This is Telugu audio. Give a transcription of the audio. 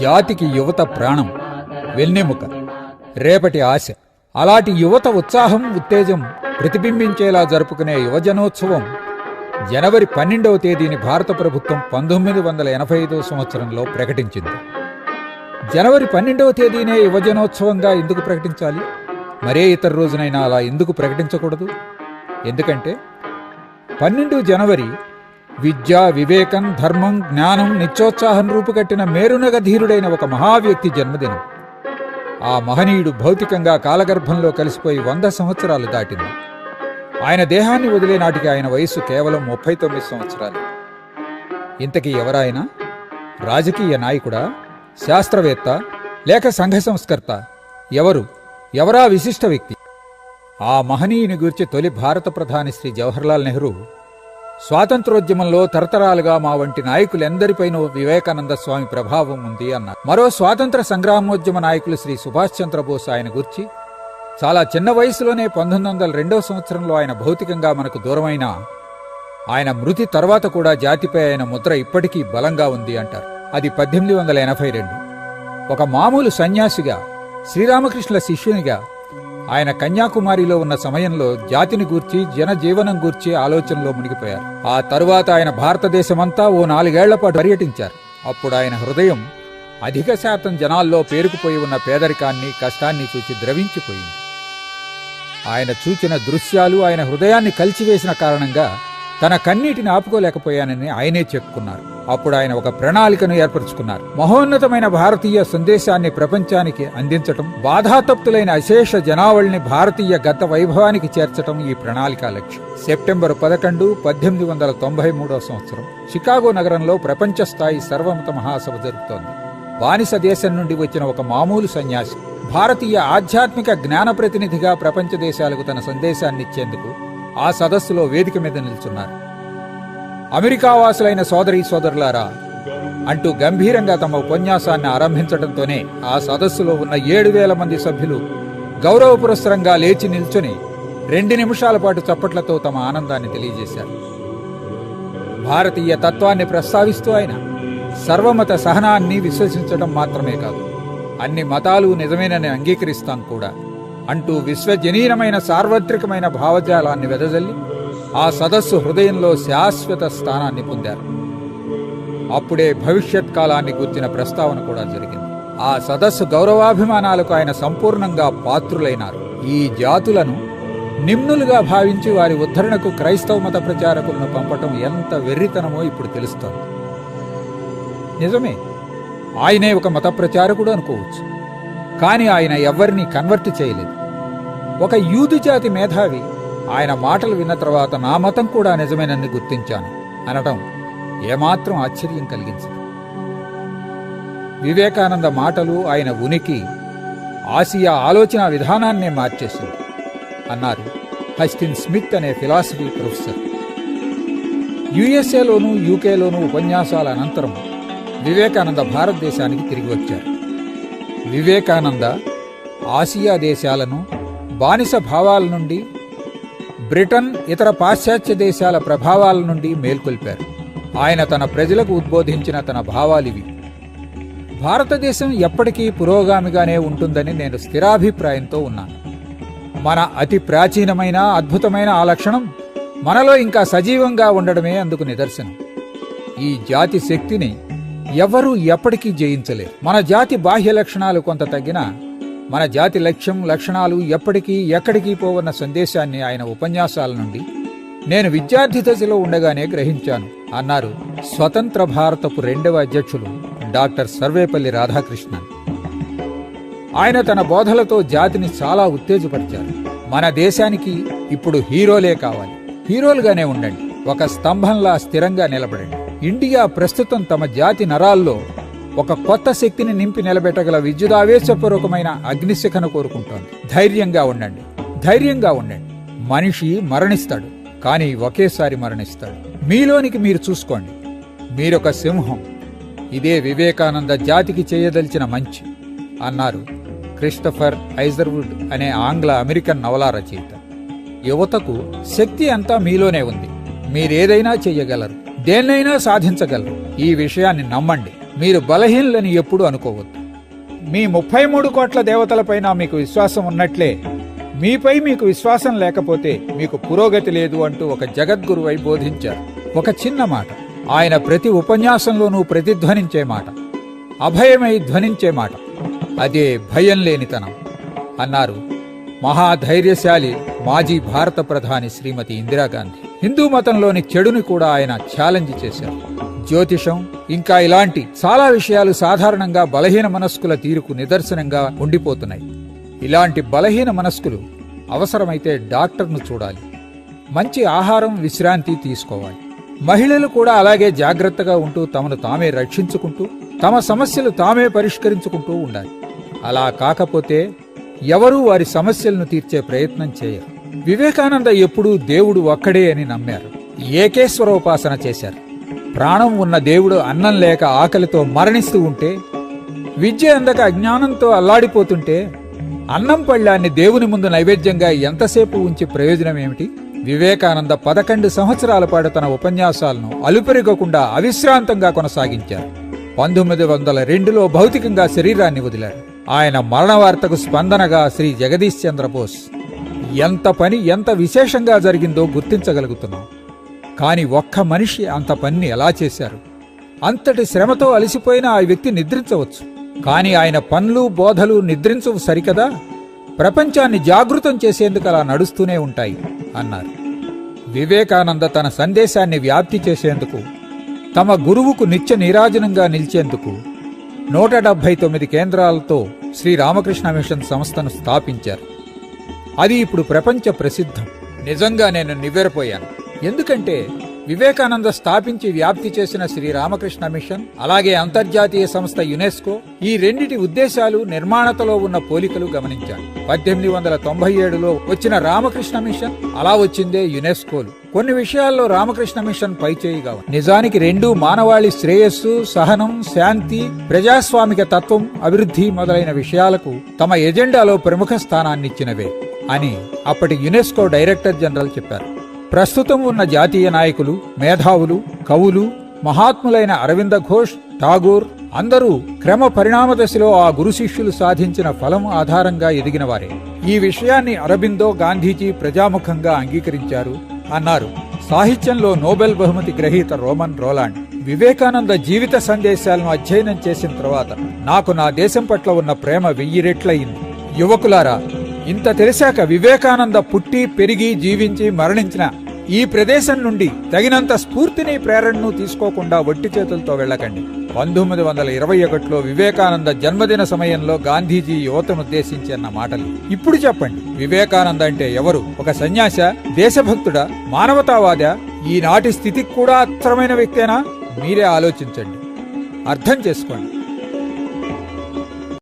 జాతికి యువత ప్రాణం, వెన్నెముక, రేపటి ఆశ. అలాంటి యువత ఉత్సాహం, ఉత్తేజం ప్రతిబింబించేలా జరుపుకునే యువజనోత్సవం జనవరి 12వ తేదీని భారత ప్రభుత్వం 1985 సంవత్సరంలో ప్రకటించింది. జనవరి 12వ తేదీనే యువజనోత్సవంగా ఎందుకు ప్రకటించాలి? మరే ఇతర రోజునైనా అలా ఎందుకు ప్రకటించకూడదు? ఎందుకంటే 12 జనవరి విద్య, వివేకం, ధర్మం, జ్ఞానం, నిత్యోత్సాహం రూపుకట్టిన మేరునగ ధీరుడైన ఒక మహావ్యక్తి జన్మదినం. ఆ మహనీయుడు భౌతికంగా కాలగర్భంలో కలిసిపోయి 100 సంవత్సరాలు దాటింది. ఆయన దేహాన్ని వదిలే నాటికి ఆయన వయస్సు కేవలం 39 సంవత్సరాలు. ఇంతకీ ఎవరాయన? రాజకీయ నాయకుడా, శాస్త్రవేత్త, లేక సంఘ సంస్కర్త? ఎవరా విశిష్ట వ్యక్తి? ఆ మహనీయుని గురించి తొలి భారత ప్రధాని శ్రీ జవహర్లాల్ నెహ్రూ స్వాతంత్రోద్యమంలో తరతరాలుగా మా వంటి నాయకులెందరిపైనో వివేకానంద స్వామి ప్రభావం ఉంది అన్నారు. మరో స్వాతంత్ర సంగ్రామోద్యమ నాయకులు శ్రీ సుభాష్ చంద్రబోస్ ఆయన గురించి చాలా చిన్న వయసులోనే 1902వ సంవత్సరంలో ఆయన భౌతికంగా మనకు దూరమైన ఆయన మృతి తర్వాత కూడా జాతిపై ఆయన ముద్ర ఇప్పటికీ బలంగా ఉంది అంటారు. అది 1882. ఒక మామూలు సన్యాసిగా, శ్రీరామకృష్ణుల శిష్యునిగా ఆయన కన్యాకుమారిలో ఉన్న సమయంలో జాతిని గూర్చి, జనజీవనం గూర్చి ఆలోచనలో మునిగిపోయారు. ఆ తరువాత ఆయన భారతదేశమంతా ఓ 4 ఏళ్ల పాటు పర్యటించారు. అప్పుడు ఆయన హృదయం అధిక శాతం జనాల్లో పేరుకుపోయి ఉన్న పేదరికాన్ని, కష్టాన్ని చూచి ద్రవించిపోయింది. ఆయన చూచిన దృశ్యాలు ఆయన హృదయాన్ని కలిచివేసిన కారణంగా తన కన్నీటిని ఆపుకోలేకపోయానని ఆయనే చెప్పుకున్నారు. అప్పుడు ఆయన ఒక ప్రణాళికను ఏర్పరచుకున్నారు. మహోన్నతమైన భారతీయ సందేశాన్ని ప్రపంచానికి అందించటం, బాధాతప్తులైన అశేష జనావళిని భారతీయ గత వైభవానికి చేర్చటం ఈ ప్రణాళిక లక్ష్యం. సెప్టెంబర్ 11, 1893 సంవత్సరం షికాగో నగరంలో ప్రపంచ స్థాయి సర్వమత మహాసభ జరుగుతోంది. బానిస దేశం నుండి వచ్చిన ఒక మామూలు సన్యాసి భారతీయ ఆధ్యాత్మిక జ్ఞాన ప్రతినిధిగా ప్రపంచ దేశాలకు తన సందేశాన్నిచ్చేందుకు ఆ సదస్సులో వేదిక మీద నిల్చున్నారు. అమెరికా వాసులైన సోదరీ సోదరులారా అంటూ గంభీరంగా తమ ఉపన్యాసాన్ని ఆరంభించడంతోనే ఆ సదస్సులో ఉన్న 7,000 మంది సభ్యులు గౌరవపురస్సరంగా లేచి నిల్చుని 2 నిమిషాల పాటు చప్పట్లతో తమ ఆనందాన్ని తెలియజేశారు. భారతీయ తత్వాన్ని ప్రస్తావిస్తూ ఆయన సర్వమత సహనాన్ని విశ్వసించడం మాత్రమే కాదు, అన్ని మతాలు నిజమేనని అంగీకరిస్తాం కూడా అంటూ విశ్వజనీనమైన సార్వత్రికమైన భావజాలాన్ని వెదజల్లి ఆ సదస్సు హృదయంలో శాశ్వత స్థానాన్ని పొందారు. అప్పుడే భవిష్యత్ కాలాన్ని గుర్చిన ప్రస్తావన కూడా జరిగింది. ఆ సదస్సు గౌరవాభిమానాలకు ఆయన సంపూర్ణంగా పాత్రులైనారు. ఈ జాతులను నిమ్నులుగా భావించి వారి ఉద్ధరణకు క్రైస్తవ మత ప్రచారకులను పంపటం ఎంత వెర్రితనమో ఇప్పుడు తెలుస్తోంది. నిజమే, ఆయనే ఒక మత ప్రచారకుడు అనుకోవచ్చు. కానీ ఆయన ఎవ్వరినీ కన్వర్ట్ చేయలేదు. ఒక యూదు జాతి మేధావి ఆయన మాటలు విన్న తర్వాత నా మతం కూడా నిజమేనని గుర్తించాను అనడం ఏమాత్రం ఆశ్చర్యం కలిగించదు. వివేకానంద మాటలు ఆయన ఉనికి, ఆసియా ఆలోచన విధానాన్నే మార్చేసింది అన్నారు హస్టిన్ స్మిత్ అనే ఫిలాసఫీ ప్రొఫెసర్. యుఎస్ఏలోనూ యూకేలోనూ ఉపన్యాసాల అనంతరం వివేకానంద భారతదేశానికి తిరిగి వచ్చారు. వివేకానంద ఆసియా దేశాలను బానిస భావాల నుండి, బ్రిటన్, ఇతర పాశ్చాత్య దేశాల ప్రభావాల నుండి మేల్కొల్పారు. ఆయన తన ప్రజలకు ఉద్బోధించిన తన భావాలివి. భారతదేశం ఎప్పటికీ పురోగామిగానే ఉంటుందని నేను స్థిరాభిప్రాయంతో ఉన్నాను. మన అతి ప్రాచీనమైన, అద్భుతమైన ఆ లక్షణం మనలో ఇంకా సజీవంగా ఉండడమే అందుకు నిదర్శనం. ఈ జాతి శక్తిని ఎవ్వరూ ఎప్పటికీ జయించలేరు. మన జాతి బాహ్య లక్షణాలు కొంత తగ్గినా మన జాతి లక్ష్యం, లక్షణాలు ఎప్పటికీ ఎక్కడికి పోవన్న సందేశాన్ని ఆయన ఉపన్యాసాల నుండి నేను విద్యార్థి దశలో ఉండగానే గ్రహించాను అన్నారు స్వతంత్ర భారతపు 2వ అధ్యక్షులు డాక్టర్ సర్వేపల్లి రాధాకృష్ణన్. ఆయన తన బోధలతో జాతిని చాలా ఉత్తేజపరిచారు. మన దేశానికి ఇప్పుడు హీరోలే కావాలి. హీరోలుగానే ఉండండి, ఒక స్తంభంలా స్థిరంగా నిలబడండి. ఇండియా ప్రస్తుతం తమ జాతి నరాల్లో ఒక కొత్త శక్తిని నింపి నిలబెట్టగల విద్యుదావేశపూర్వకమైన అగ్నిశిఖను కోరుకుంటోంది. ధైర్యంగా ఉండండి, ధైర్యంగా ఉండండి. మనిషి మరణిస్తాడు, కానీ ఒకేసారి మరణిస్తాడు. మీలోనికి మీరు చూసుకోండి, మీరొక సింహం. ఇదే వివేకానంద జాతికి చేయదలిచిన మంచి అన్నారు క్రిస్టఫర్ ఐజర్వుడ్ అనే ఆంగ్ల అమెరికన్ నవలా రచయిత. యువతకు శక్తి అంతా మీలోనే ఉంది, మీరేదైనా చెయ్యగలరు. దేన్నైనా సాధించగలరు. ఈ విషయాన్ని నమ్మండి. మీరు బలహీనులని ఎప్పుడూ అనుకోవద్దు. మీ 33 కోట్ల దేవతలపైన మీకు విశ్వాసం ఉన్నట్లే మీపై మీకు విశ్వాసం లేకపోతే మీకు పురోగతి లేదు అంటూ ఒక జగద్గురువై బోధించారు. ఒక చిన్న మాట, ఆయన ప్రతి ఉపన్యాసంలోనూ ప్రతిధ్వనించే మాట, అభయమై ధ్వనించే మాట, అదే భయం లేనితనం అన్నారు మహాధైర్యశాలి మాజీ భారత ప్రధాని శ్రీమతి ఇందిరాగాంధీ. హిందూ మతంలోని చెడుని కూడా ఆయన ఛాలెంజ్ చేశారు. జ్యోతిషం ఇంకా ఇలాంటి చాలా విషయాలు సాధారణంగా బలహీన మనస్కుల తీరుకు నిదర్శనంగా ఉండిపోతున్నాయి. ఇలాంటి బలహీన మనస్కులు అవసరమైతే డాక్టర్ను చూడాలి. మంచి ఆహారం, విశ్రాంతి తీసుకోవాలి. మహిళలు కూడా అలాగే జాగ్రత్తగా ఉంటూ తమను తామే రక్షించుకుంటూ తమ సమస్యలు తామే పరిష్కరించుకుంటూ ఉండాలి. అలా కాకపోతే ఎవరూ వారి సమస్యలను తీర్చే ప్రయత్నం చేయరు. వివేకానంద ఎప్పుడూ దేవుడు ఒక్కడే అని నమ్మారు. ఏకేశ్వరోపాసన చేశారు. ప్రాణం ఉన్న దేవుడు అన్నం లేక ఆకలితో మరణిస్తూ ఉంటే, విద్య అందక అజ్ఞానంతో అల్లాడిపోతుంటే, అన్నం పళ్ళాన్ని దేవుని ముందు నైవేద్యంగా ఎంతసేపు ఉంచి ప్రయోజనం ఏమిటి? వివేకానంద 11 సంవత్సరాల పాటు తన ఉపన్యాసాలను అలుపెరగకుండా అవిశ్రాంతంగా కొనసాగించారు. 1902లో భౌతికంగా శరీరాన్ని వదిలారు. ఆయన మరణ వార్తకు స్పందనగా శ్రీ జగదీష్ చంద్రబోస్ ఎంత పని ఎంత విశేషంగా జరిగిందో గుర్తించగలుగుతున్నాం. కాని ఒక్క మనిషి అంత పనిని ఎలా చేశారు? అంతటి శ్రమతో అలసిపోయిన ఆ వ్యక్తి నిద్రించవచ్చు, కాని ఆయన పనులు బోధలు నిద్రించవు సరికదా. ప్రపంచాన్ని జాగృతం చేసేందుకు అలా నడుస్తూనే ఉంటాయి అన్నారు. వివేకానంద తన సందేశాన్ని వ్యాప్తి చేసేందుకు, తమ గురువుకు నిత్య నీరాజనంగా నిలిచేందుకు 179 కేంద్రాలతో శ్రీ రామకృష్ణ మిషన్ సంస్థను స్థాపించారు. అది ఇప్పుడు ప్రపంచ ప్రసిద్ధం. నిజంగా నేను నివ్వెరపోయాను. ఎందుకంటే వివేకానంద స్థాపించి వ్యాప్తి చేసిన శ్రీ రామకృష్ణ మిషన్, అలాగే అంతర్జాతీయ సంస్థ యునెస్కో, ఈ రెండిటి ఉద్దేశాలు, నిర్మాణతలో ఉన్న పోలికలు గమనించాను. 1897లో వచ్చిన రామకృష్ణ మిషన్, అలా వచ్చిందే యునెస్కోలు. కొన్ని విషయాల్లో రామకృష్ణ మిషన్ పైచేయిగా ఉంది. నిజానికి రెండూ మానవాళి శ్రేయస్సు, సహనం, శాంతి, ప్రజాస్వామిక తత్వం, అభివృద్ధి మొదలైన విషయాలకు తమ ఎజెండాలో ప్రముఖ స్థానాన్నిచ్చినవే అని అప్పటి యునెస్కో డైరెక్టర్ జనరల్ చెప్పారు. ప్రస్తుతం ఉన్న జాతీయ నాయకులు, మేధావులు, కవులు, మహాత్ములైన అరవింద ఘోష్, ఠాగూర్ అందరూ క్రమ పరిణామ దశలో ఆ గురు శిష్యులు సాధించిన ఫలం ఆధారంగా ఎదిగినవారే. ఈ విషయాన్ని అరబిందో, గాంధీజీ ప్రజాముఖంగా అంగీకరించారు అన్నారు సాహిత్యంలో నోబెల్ బహుమతి గ్రహీత రోమన్ రోలాండ్. వివేకానంద జీవిత సందేశాలను అధ్యయనం చేసిన తర్వాత నాకు నా దేశం పట్ల ఉన్న ప్రేమ 1000 రెట్లయింది. యువకులారా, ఇంత తెలిసాక వివేకానంద పుట్టి, పెరిగి, జీవించి, మరణించిన ఈ ప్రదేశం నుండి తగినంత స్ఫూర్తిని, ప్రేరణను తీసుకోకుండా వట్టి చేతులతో వెళ్ళకండి. 1921లో వివేకానంద జన్మదిన సమయంలో గాంధీజీ యువతనుద్దేశించి అన్న మాటలు ఇప్పుడు చెప్పండి. వివేకానంద అంటే ఎవరు? ఒక సన్యాస, దేశభక్తుడా, మానవతావాదా? ఈనాటి స్థితికి కూడా అత్సరమైన వ్యక్తేనా? మీరే ఆలోచించండి, అర్థం చేసుకోండి.